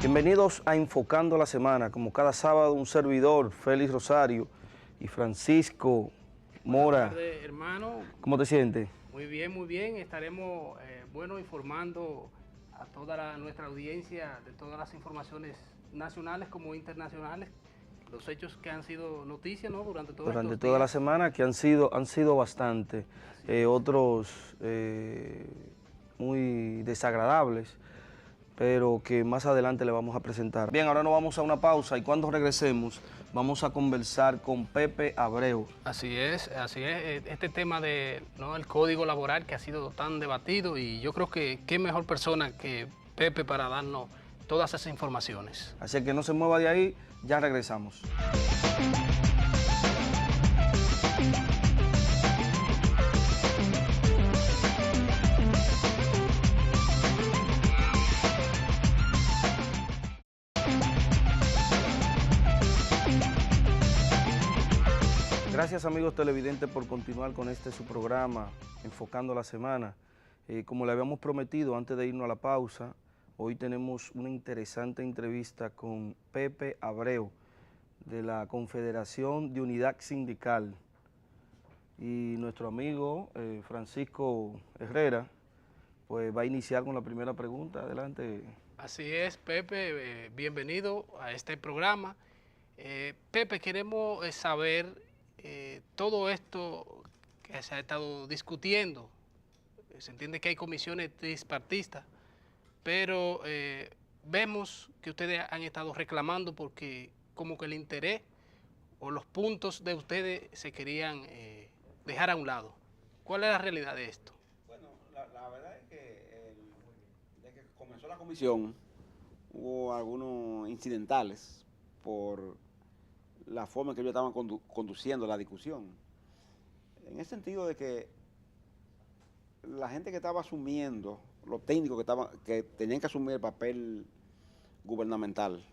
Bienvenidos a Enfocando la Semana, como cada sábado un servidor, Félix Rosario y Francisco Mora. Buenas tardes, hermano. ¿Cómo te sientes? Muy bien, muy bien. Estaremos, informando a toda nuestra audiencia de todas las informaciones nacionales como internacionales, los hechos que han sido noticias, ¿no? Durante toda la semana, que han sido bastante, otros muy desagradables, pero que más adelante le vamos a presentar. Bien, ahora nos vamos a una pausa y cuando regresemos vamos a conversar con Pepe Abreu. Así es. Este tema de, ¿no?, el código laboral que ha sido tan debatido, y yo creo que qué mejor persona que Pepe para darnos todas esas informaciones. Así que no se mueva de ahí, ya regresamos. Gracias, amigos televidentes, por continuar con su programa, Enfocando la Semana. Como le habíamos prometido antes de irnos a la pausa, hoy tenemos una interesante entrevista con Pepe Abreu, de la Confederación de Unidad Sindical. Y nuestro amigo Francisco Herrera, pues va a iniciar con la primera pregunta. Adelante. Así es, Pepe, bienvenido a este programa. Pepe, queremos saber todo esto que se ha estado discutiendo. Se entiende que hay comisiones trispartistas, pero vemos que ustedes han estado reclamando porque como que el interés o los puntos de ustedes se querían dejar a un lado. ¿Cuál es la realidad de esto? Bueno, la verdad es que desde que comenzó la comisión hubo algunos incidentales por la forma en que ellos estaban conduciendo la discusión. En el sentido de que la gente que estaba asumiendo, los técnicos que tenían que asumir el papel gubernamental,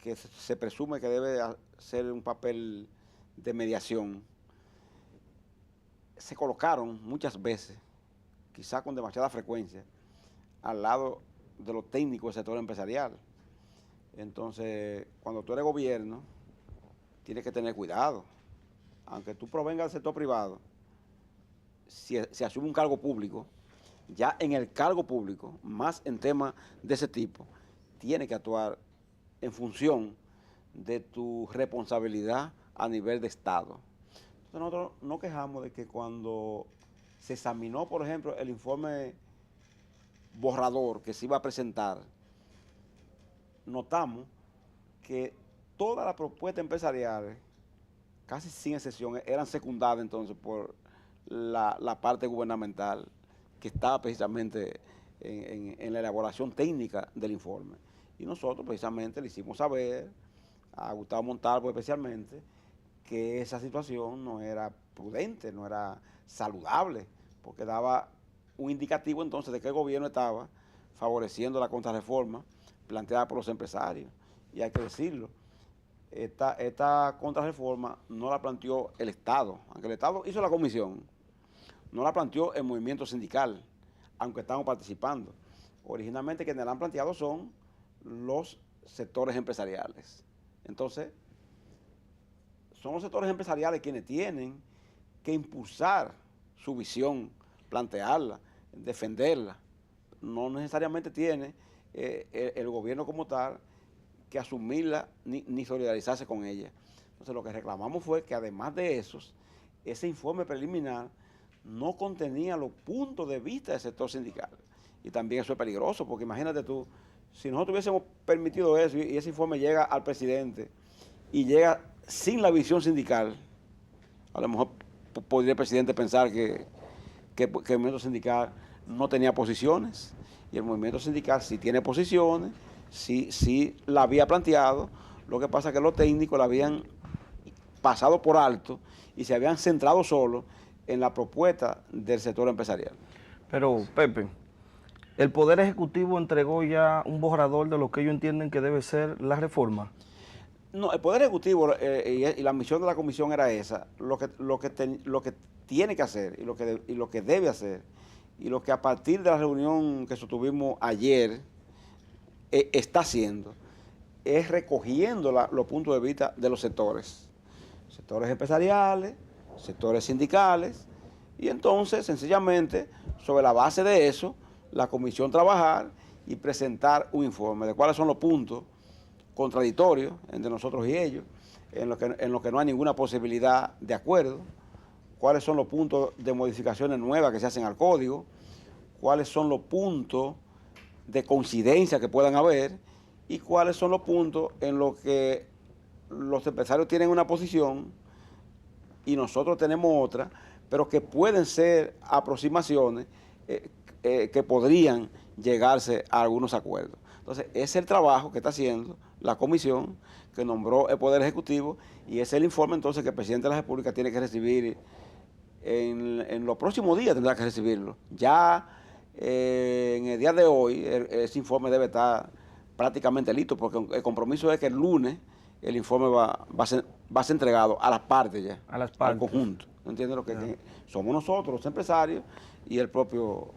que se presume que debe ser un papel de mediación, se colocaron muchas veces, quizás con demasiada frecuencia, al lado de los técnicos del sector empresarial. Entonces, cuando tú eres gobierno, tienes que tener cuidado. Aunque tú provengas del sector privado, si asume un cargo público, ya en el cargo público, más en temas de ese tipo, tienes que actuar en función de tu responsabilidad a nivel de Estado. Entonces, nosotros nos quejamos de que cuando se examinó, por ejemplo, el informe borrador que se iba a presentar, notamos que todas las propuestas empresariales, casi sin excepción, eran secundadas entonces por la parte gubernamental que estaba precisamente en la elaboración técnica del informe. Y nosotros precisamente le hicimos saber a Gustavo Montalvo especialmente que esa situación no era prudente, no era saludable, porque daba un indicativo entonces de que el gobierno estaba favoreciendo la contrarreforma planteada por los empresarios. Y hay que decirlo, esta contrarreforma no la planteó el Estado, aunque el Estado hizo la comisión, no la planteó el movimiento sindical, aunque estamos participando. Originalmente quienes la han planteado son los sectores empresariales. Entonces, son los sectores empresariales quienes tienen que impulsar su visión, plantearla, defenderla. No necesariamente tiene el gobierno como tal que asumirla ni solidarizarse con ella. Entonces lo que reclamamos fue que además de esos, ese informe preliminar no contenía los puntos de vista del sector sindical. Y también eso es peligroso, porque imagínate tú, si nosotros hubiésemos permitido eso y ese informe llega al presidente y llega sin la visión sindical, a lo mejor podría el presidente pensar que el movimiento sindical no tenía posiciones, y el movimiento sindical sí tiene posiciones, sí la había planteado. Lo que pasa es que los técnicos la habían pasado por alto y se habían centrado solo en la propuesta del sector empresarial. Pero, Pepe, el Poder Ejecutivo entregó ya un borrador de lo que ellos entienden que debe ser la reforma. No, el Poder Ejecutivo y la misión de la comisión era esa, lo que tiene que hacer y lo que debe hacer, y lo que a partir de la reunión que sostuvimos ayer está haciendo, es recogiendo los puntos de vista de los sectores empresariales, sectores sindicales, y entonces sencillamente sobre la base de eso, la comisión trabajar y presentar un informe de cuáles son los puntos contradictorios entre nosotros y ellos, en lo que no hay ninguna posibilidad de acuerdo, cuáles son los puntos de modificaciones nuevas que se hacen al código, cuáles son los puntos de coincidencia que puedan haber y cuáles son los puntos en los que los empresarios tienen una posición y nosotros tenemos otra, pero que pueden ser aproximaciones que podrían llegarse a algunos acuerdos. Entonces, ese es el trabajo que está haciendo la comisión que nombró el Poder Ejecutivo y ese es el informe entonces que el presidente de la República tiene que recibir en los próximos días, tendrá que recibirlo. Ya en el día de hoy ese informe debe estar prácticamente listo porque el compromiso es que el lunes el informe va a ser entregado a las partes ya, a las partes, al conjunto. ¿Entiendes lo que somos nosotros, los empresarios y el propio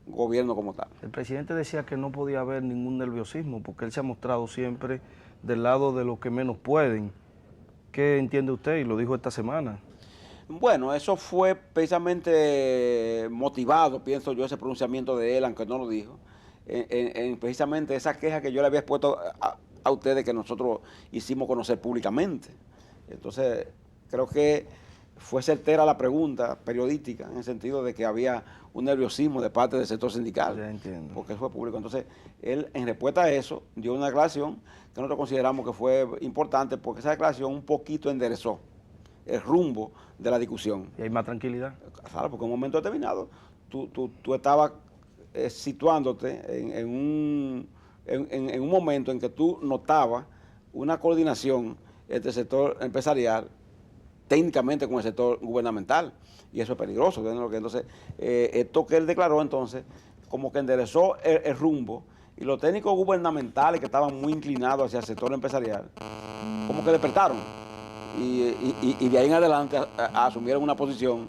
gobierno como tal? El presidente decía que no podía haber ningún nerviosismo porque él se ha mostrado siempre del lado de los que menos pueden. ¿Qué entiende usted? Y lo dijo esta semana. Bueno, eso fue precisamente motivado, pienso yo, ese pronunciamiento de él, aunque no lo dijo, en precisamente esa queja que yo le había expuesto a ustedes que nosotros hicimos conocer públicamente. Entonces, creo que fue certera la pregunta periodística en el sentido de que había un nerviosismo de parte del sector sindical. Ya entiendo. Porque eso fue público. Entonces, él en respuesta a eso dio una declaración que nosotros consideramos que fue importante porque esa declaración un poquito enderezó el rumbo de la discusión. ¿Y hay más tranquilidad? Claro, porque en un momento determinado tú estabas situándote en un momento en que tú notabas una coordinación entre el sector empresarial técnicamente con el sector gubernamental, y eso es peligroso. Entonces, esto que él declaró entonces, como que enderezó el rumbo, y los técnicos gubernamentales que estaban muy inclinados hacia el sector empresarial, como que despertaron, y de ahí en adelante asumieron una posición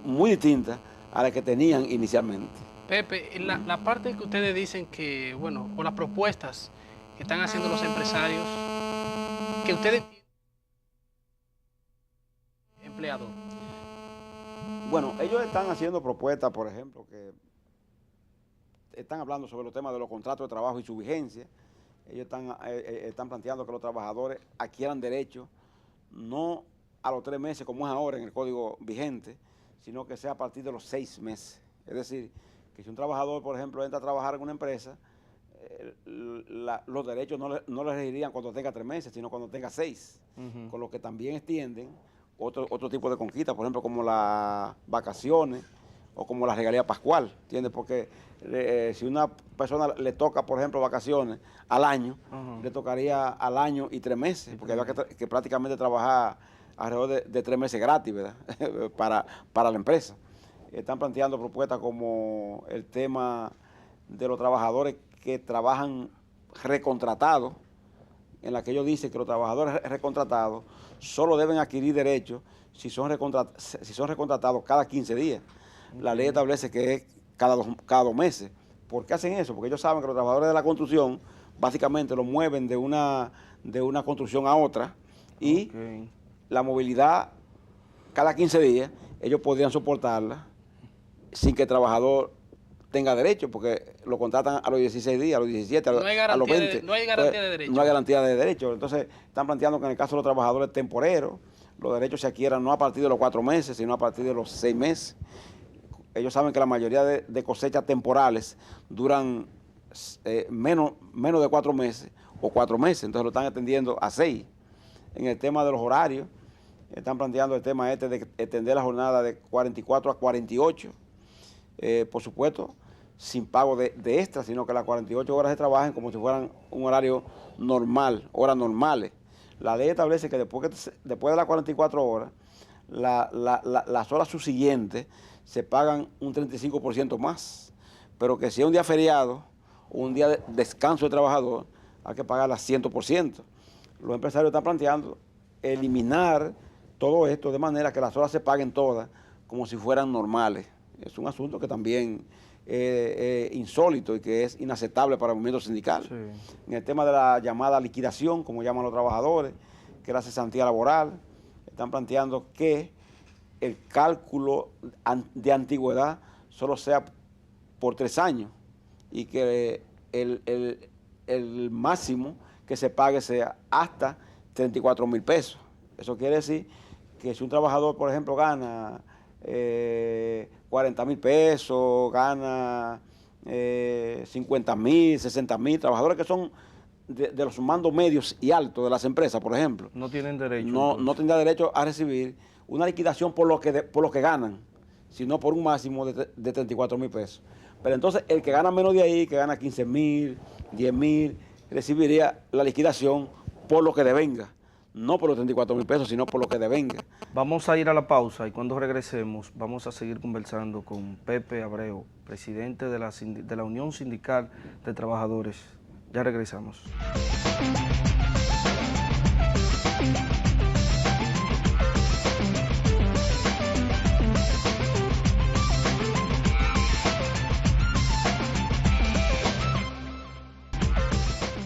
muy distinta a la que tenían inicialmente. Pepe, la parte que ustedes dicen que, bueno, o las propuestas que están haciendo los empresarios, que ustedes empleador. Bueno, ellos están haciendo propuestas, por ejemplo, que están hablando sobre los temas de los contratos de trabajo y su vigencia. Ellos están planteando que los trabajadores adquieran derechos no a los 3 meses como es ahora en el código vigente, sino que sea a partir de los 6 meses. Es decir, que si un trabajador, por ejemplo, entra a trabajar en una empresa, los derechos no le regirían cuando tenga 3 meses, sino cuando tenga 6, con lo que también extienden otro tipo de conquistas, por ejemplo, como las vacaciones o como la regalía pascual, ¿entiendes? Porque si una persona le toca, por ejemplo, vacaciones al año, le tocaría al año y 3 meses, porque había que prácticamente trabajar alrededor de 3 meses gratis, ¿verdad? para la empresa. Están planteando propuestas como el tema de los trabajadores que trabajan recontratados, en la que ellos dicen que los trabajadores recontratados solo deben adquirir derechos si son recontratados cada 15 días. La ley establece que es cada 2 meses. ¿Por qué hacen eso? Porque ellos saben que los trabajadores de la construcción básicamente los mueven de una construcción a otra y la movilidad cada 15 días ellos podrían soportarla sin que el trabajador tenga derecho, porque lo contratan a los 16 días, a los 17, a los 20. No hay garantía de derecho. No hay garantía de derecho. Entonces, están planteando que en el caso de los trabajadores temporeros, los derechos se adquieran no a partir de los 4 meses, sino a partir de los 6 meses. Ellos saben que la mayoría de cosechas temporales duran menos de 4 meses o 4 meses, entonces lo están extendiendo a 6. En el tema de los horarios, están planteando el tema de extender la jornada de 44 a 48, por supuesto, sin pago de extra, sino que las 48 horas se trabajen como si fueran un horario normal, horas normales. La ley establece que después de las 44 horas, las horas subsiguientes se pagan un 35% más, pero que si es un día feriado o un día de descanso del trabajador, hay que pagarla 100%. los empresarios están planteando eliminar todo esto de manera que las horas se paguen todas como si fueran normales. Es un asunto que también es insólito y que es inaceptable para el movimiento sindical. Sí. En el tema de la llamada liquidación, como llaman los trabajadores, que es la cesantía laboral, están planteando que el cálculo de antigüedad solo sea por 3 años y que el máximo que se pague sea hasta 34,000 pesos. Eso quiere decir que si un trabajador, por ejemplo, gana 40,000 pesos, gana 50,000, 60,000, trabajadores que son de los mandos medios y altos de las empresas, por ejemplo, No tienen derecho. no tendrá derecho a recibir una liquidación por lo que ganan, sino por un máximo de 34,000 pesos. Pero entonces el que gana menos de ahí, que gana 15,000, 10,000, recibiría la liquidación por lo que devenga, no por los 34,000 pesos, sino por lo que devenga. Vamos a ir a la pausa y cuando regresemos vamos a seguir conversando con Pepe Abreu, presidente de la Unión Sindical de Trabajadores. Ya regresamos.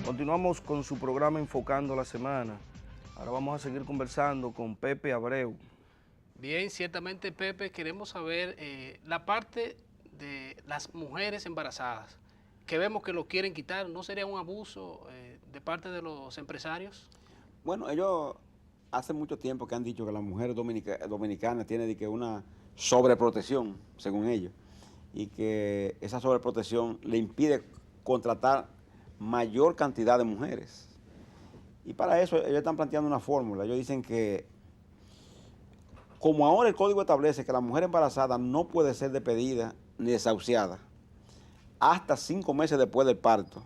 Continuamos con su programa Enfocando la Semana. Ahora vamos a seguir conversando con Pepe Abreu. Bien, ciertamente, Pepe, queremos saber la parte de las mujeres embarazadas, que vemos que lo quieren quitar. ¿No sería un abuso de parte de los empresarios? Bueno, ellos hace mucho tiempo que han dicho que las mujeres dominicanas tienen una sobreprotección, según ellos, y que esa sobreprotección le impide contratar mayor cantidad de mujeres. Y para eso ellos están planteando una fórmula. Ellos dicen que, como ahora el código establece que la mujer embarazada no puede ser despedida ni desahuciada hasta 5 meses después del parto,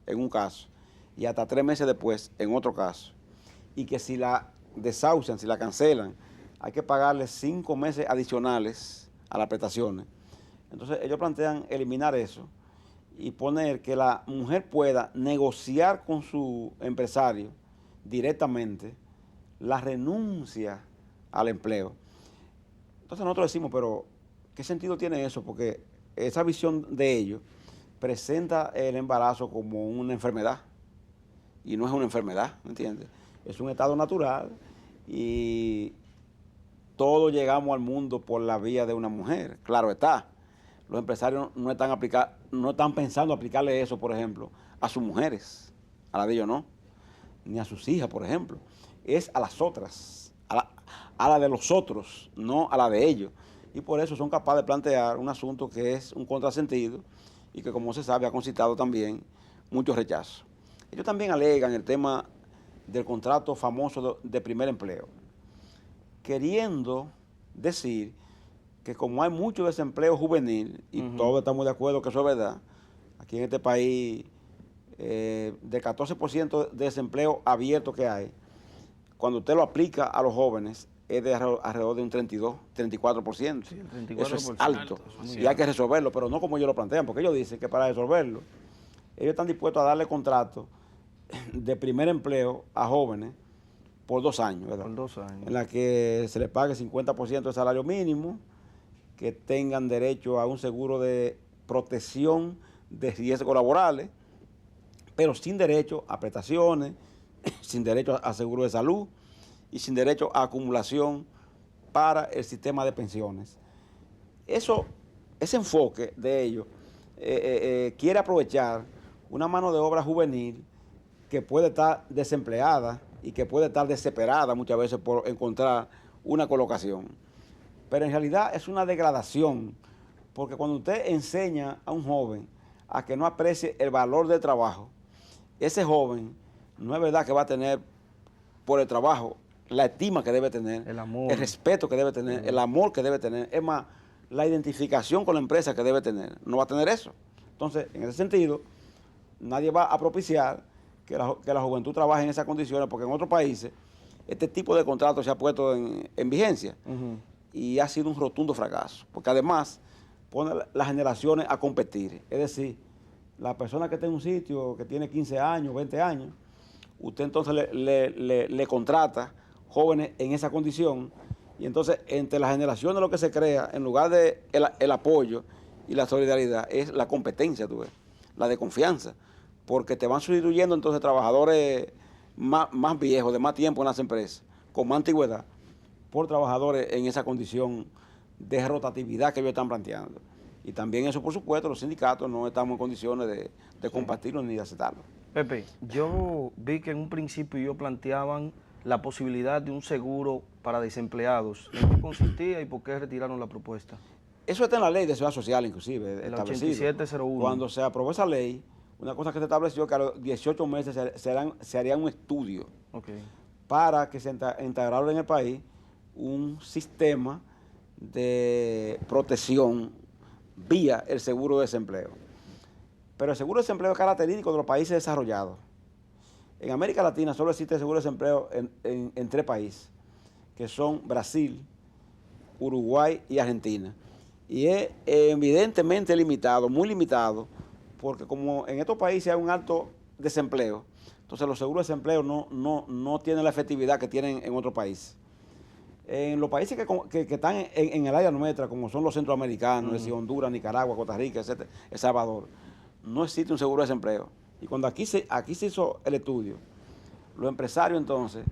en un caso, y hasta 3 meses después, en otro caso, y que si la desahucian, si la cancelan, hay que pagarle 5 meses adicionales a las prestaciones. Entonces ellos plantean eliminar eso y poner que la mujer pueda negociar con su empresario directamente la renuncia al empleo. Entonces nosotros decimos, pero ¿qué sentido tiene eso? Porque esa visión de ellos presenta el embarazo como una enfermedad, y no es una enfermedad, ¿me entiendes? Es un estado natural y todos llegamos al mundo por la vía de una mujer. Claro está, los empresarios no están pensando aplicarle eso, por ejemplo, a sus mujeres, a la de ellos no, ni a sus hijas, por ejemplo. Es a las otras, a la de los otros, no a la de ellos. Y por eso son capaces de plantear un asunto que es un contrasentido y que, como se sabe, ha concitado también muchos rechazos. Ellos también alegan el tema del contrato famoso de primer empleo, queriendo decir que como hay mucho desempleo juvenil, y todos estamos de acuerdo que eso es verdad, aquí en este país, del 14% de desempleo abierto que hay, cuando usted lo aplica a los jóvenes, es de alrededor de un 34%. Sí, 34%. Eso es alto y hay que resolverlo, pero no como ellos lo plantean, porque ellos dicen que para resolverlo, ellos están dispuestos a darle contrato de primer empleo a jóvenes por 2 años, ¿verdad? Por 2 años. En la que se les pague 50% del salario mínimo, que tengan derecho a un seguro de protección de riesgos laborales, pero sin derecho a prestaciones, sin derecho a seguro de salud y sin derecho a acumulación para el sistema de pensiones. Ese enfoque de ellos quiere aprovechar una mano de obra juvenil que puede estar desempleada y que puede estar desesperada muchas veces por encontrar una colocación. Pero en realidad es una degradación, porque cuando usted enseña a un joven a que no aprecie el valor del trabajo, ese joven no es verdad que va a tener por el trabajo la estima que debe tener, el amor, el respeto que debe tener, el amor que debe tener, es más, la identificación con la empresa que debe tener. No va a tener eso. Entonces, en ese sentido, nadie va a propiciar que la juventud trabaje en esas condiciones, porque en otros países este tipo de contrato se ha puesto en vigencia y ha sido un rotundo fracaso, porque además pone las generaciones a competir. Es decir, la persona que está en un sitio que tiene 15 años, 20 años, usted entonces le contrata jóvenes en esa condición, y entonces entre la generación de lo que se crea, en lugar de el apoyo y la solidaridad, es la competencia, tú ves, la de confianza, porque te van sustituyendo entonces trabajadores más viejos, de más tiempo en las empresas, con más antigüedad, por trabajadores en esa condición de rotatividad que ellos están planteando. Y también eso, por supuesto, los sindicatos no estamos en condiciones de compartirlo ni de aceptarlo. Pepe, yo vi que en un principio ellos planteaban la posibilidad de un seguro para desempleados. ¿En qué consistía y por qué retiraron la propuesta? Eso está en la ley de seguridad social, inclusive, El establecido. 8701. Cuando se aprobó esa ley, una cosa que se estableció que a los 18 meses se haría un estudio para que se integrara en el país un sistema de protección vía el seguro de desempleo. Pero el seguro de desempleo es característico de los países desarrollados. En América Latina solo existe el seguro de desempleo en 3 países, que son Brasil, Uruguay y Argentina. Y es evidentemente limitado, muy limitado, porque como en estos países hay un alto desempleo, entonces los seguros de desempleo no tienen la efectividad que tienen en otros países. En los países que están en el área nuestra, como son los centroamericanos, es decir, Honduras, Nicaragua, Costa Rica, etc., El Salvador, no existe un seguro de desempleo. Y cuando aquí se hizo el estudio, los empresarios entonces,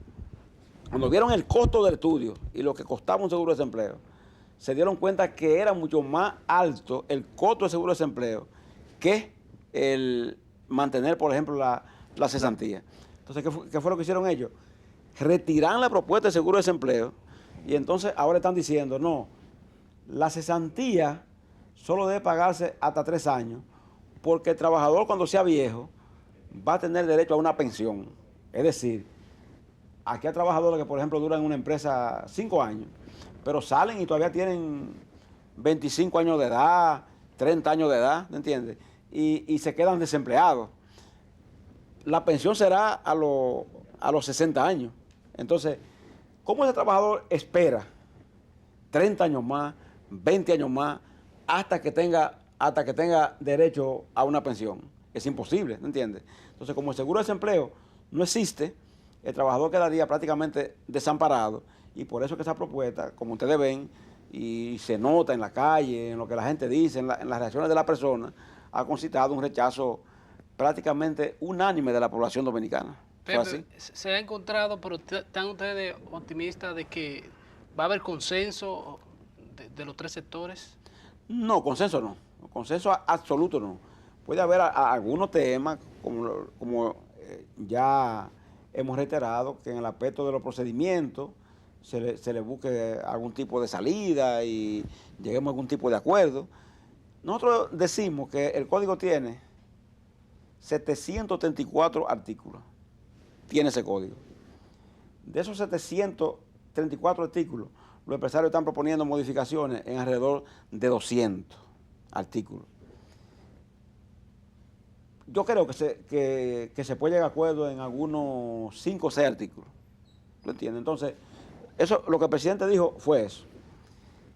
cuando vieron el costo del estudio y lo que costaba un seguro de desempleo, se dieron cuenta que era mucho más alto el costo del seguro de desempleo que el mantener, por ejemplo, la cesantía. Entonces, ¿qué fue lo que hicieron ellos? Retiran la propuesta de seguro de desempleo y entonces ahora están diciendo, no, la cesantía solo debe pagarse hasta 3 años, porque el trabajador cuando sea viejo va a tener derecho a una pensión. Es decir, aquí hay trabajadores que, por ejemplo, duran en una empresa 5 años, pero salen y todavía tienen 25 años de edad, 30 años de edad, ¿me entiendes? Y se quedan desempleados. La pensión será a los 60 años. Entonces, ¿cómo ese trabajador espera 30 años más, 20 años más, hasta que tenga derecho a una pensión? Es imposible, ¿me entiendes? Entonces, como el seguro de desempleo no existe, el trabajador quedaría prácticamente desamparado, y por eso que esa propuesta, como ustedes ven, y se nota en la calle, en lo que la gente dice, en las reacciones de la persona, ha concitado un rechazo prácticamente unánime de la población dominicana. Pepe, se ha encontrado, pero ¿están ustedes optimistas de que va a haber consenso de los 3 sectores? No, consenso no. Consenso absoluto no. Puede haber algunos temas, como ya hemos reiterado, que en el aspecto de los procedimientos se le busque algún tipo de salida y lleguemos a algún tipo de acuerdo. Nosotros decimos que el código tiene 734 artículos. Tiene ese código. De esos 734 artículos, los empresarios están proponiendo modificaciones en alrededor de 200 artículos. Yo creo que se puede llegar a acuerdo en algunos 5 o 6 artículos. ¿Lo entiendes? Entonces, eso, lo que el presidente dijo fue eso.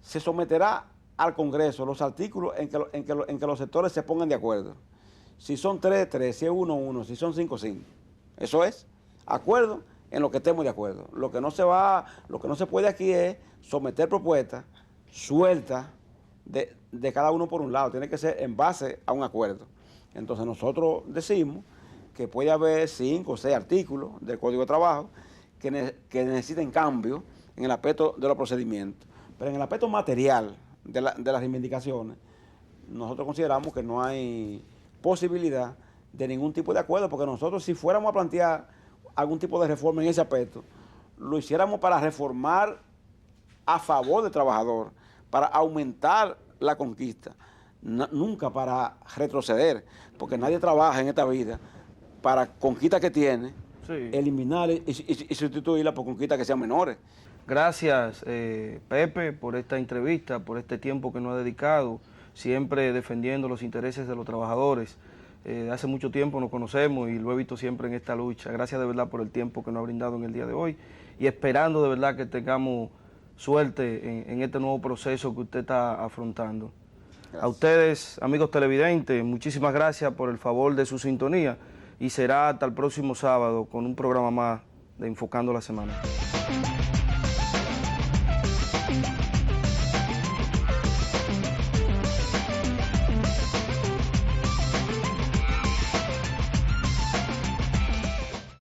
Se someterá al Congreso los artículos en que los sectores se pongan de acuerdo. Si son 3, 3, si es 1, 1, si son 5, 5. Eso es acuerdo en lo que estemos de acuerdo. Lo que no se puede aquí es someter propuestas sueltas de cada uno por un lado. Tiene que ser en base a un acuerdo. Entonces nosotros decimos que puede haber 5 o 6 artículos del Código de Trabajo que necesiten cambio en el aspecto de los procedimientos. Pero en el aspecto material de las reivindicaciones, nosotros consideramos que no hay posibilidad de ningún tipo de acuerdo, porque nosotros, si fuéramos a plantear algún tipo de reforma en ese aspecto, lo hiciéramos para reformar a favor del trabajador, para aumentar la conquista, nunca para retroceder, porque nadie trabaja en esta vida para conquistas que tiene, eliminar y sustituirla por conquistas que sean menores. Gracias, Pepe, por esta entrevista, por este tiempo que nos ha dedicado, siempre defendiendo los intereses de los trabajadores. Hace mucho tiempo nos conocemos y lo he visto siempre en esta lucha. Gracias de verdad por el tiempo que nos ha brindado en el día de hoy y esperando de verdad que tengamos suerte en este nuevo proceso que usted está afrontando. Gracias. A ustedes, amigos televidentes, muchísimas gracias por el favor de su sintonía. y será hasta el próximo sábado con un programa más de Enfocando la Semana.